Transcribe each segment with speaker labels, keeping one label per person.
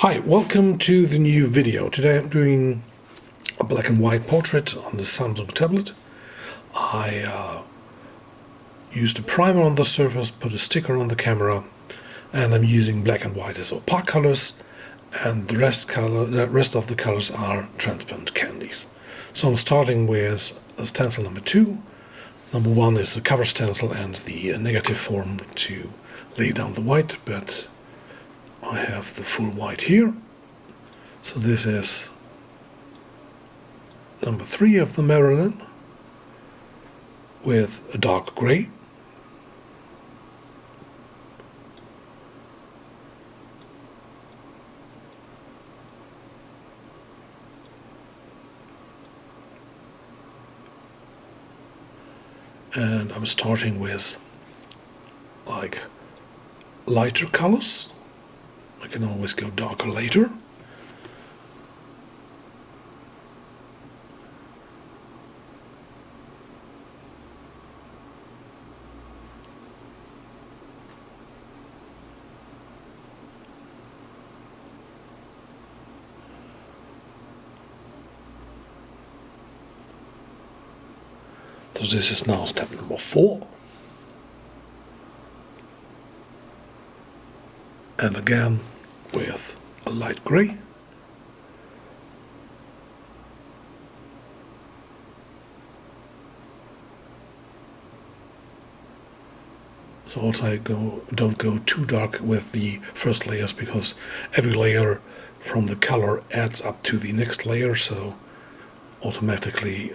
Speaker 1: Hi, welcome to the new video. Today I'm doing a black and white portrait on the Samsung tablet. I used a primer on the surface, put a sticker on the camera, and I'm using black and white as opaque colors, and the rest of the colors are transparent candies. So I'm starting with stencil number 2. Number 1 is the cover stencil and the negative form to lay down the white, but I have the full white here. So this is number 3 of the Marilyn with a dark gray. And I'm starting with like lighter colors. I can always go darker later. So this is now step number 4. And again with a light gray. So also I don't go too dark with the first layers, because every layer from the color adds up to the next layer, so automatically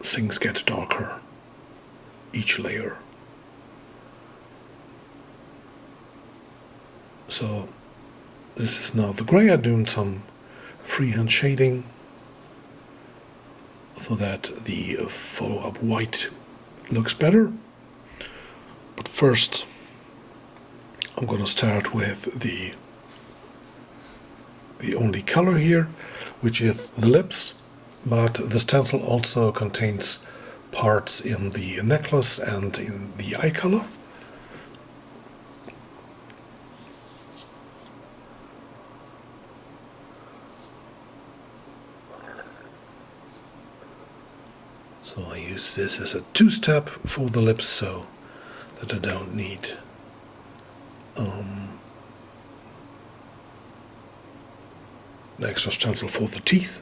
Speaker 1: things get darker each layer. So this is now the gray. I'm doing some freehand shading so that the follow-up white looks better. But first I'm going to start with the only color here, which is the lips, but the stencil also contains parts in the necklace and in the eye color. So I use this as a 2-step for the lips, so that I don't need an extra stencil for the teeth.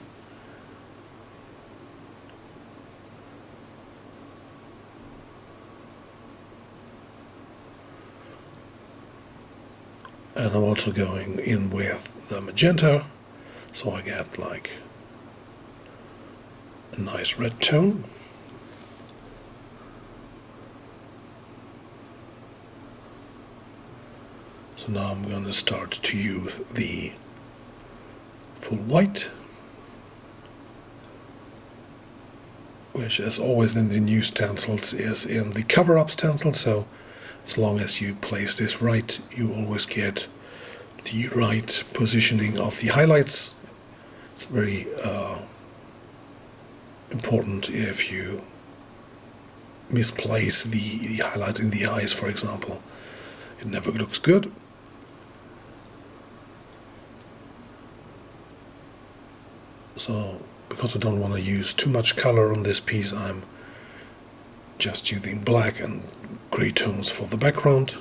Speaker 1: And I'm also going in with the magenta, so I get like a nice red tone. So now I'm going to start to use the full white, which, as always in the new stencils, is in the cover-up stencil, so as long as you place this right, you always get the right positioning of the highlights. It's very important if you misplace the highlights in the eyes, for example. It never looks good. So, because I don't want to use too much color on this piece, I'm just using black and gray tones for the background.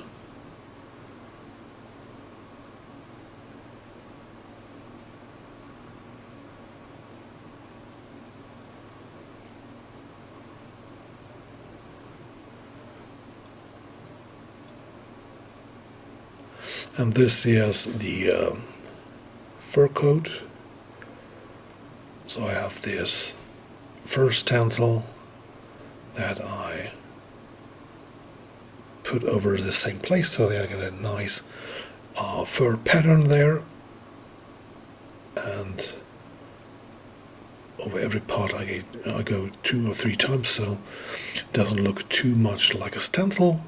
Speaker 1: And this is the fur coat. So I have this first stencil that I put over the same place, so that I get a nice fur pattern there, and over every part I go 2 or 3 times, so it doesn't look too much like a stencil.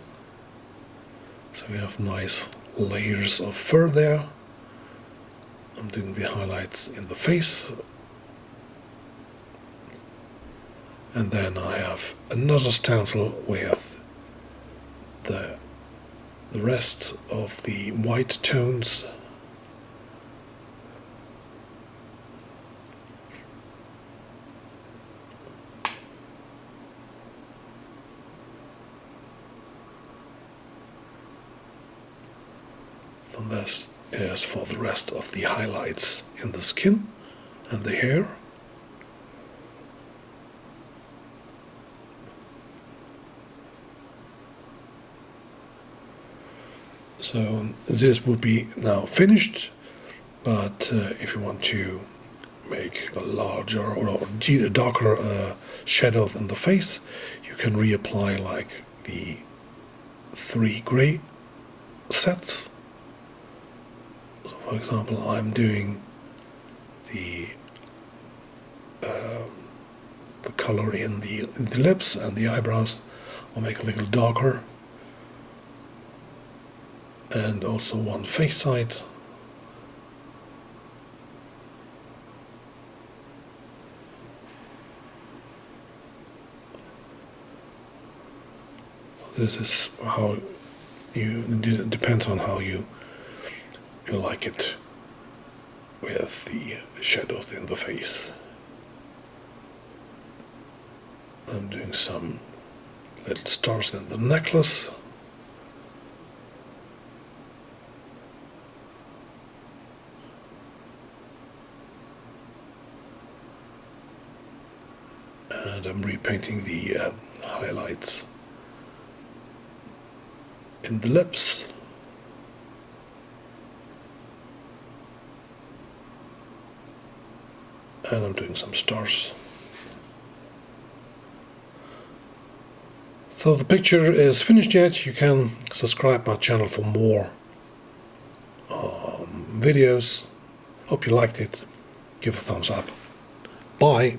Speaker 1: So we have nice layers of fur there. I'm doing the highlights in the face. And then I have another stencil with the rest of the white tones And this is for the rest of the highlights in the skin and the hair. So this would be now finished, but if you want to make a larger or darker shadow in the face, you can reapply like the 3 gray sets. So for example, I'm doing the color in the lips and the eyebrows. I'll make a little darker, and also one face side. This is how it depends on how you like it with the shadows in the face. I'm doing some little stars in the necklace. And I'm repainting the highlights in the lips. And I'm doing some stars. So the picture is finished yet. You can subscribe my channel for more videos. Hope you liked it. Give a thumbs up. Bye.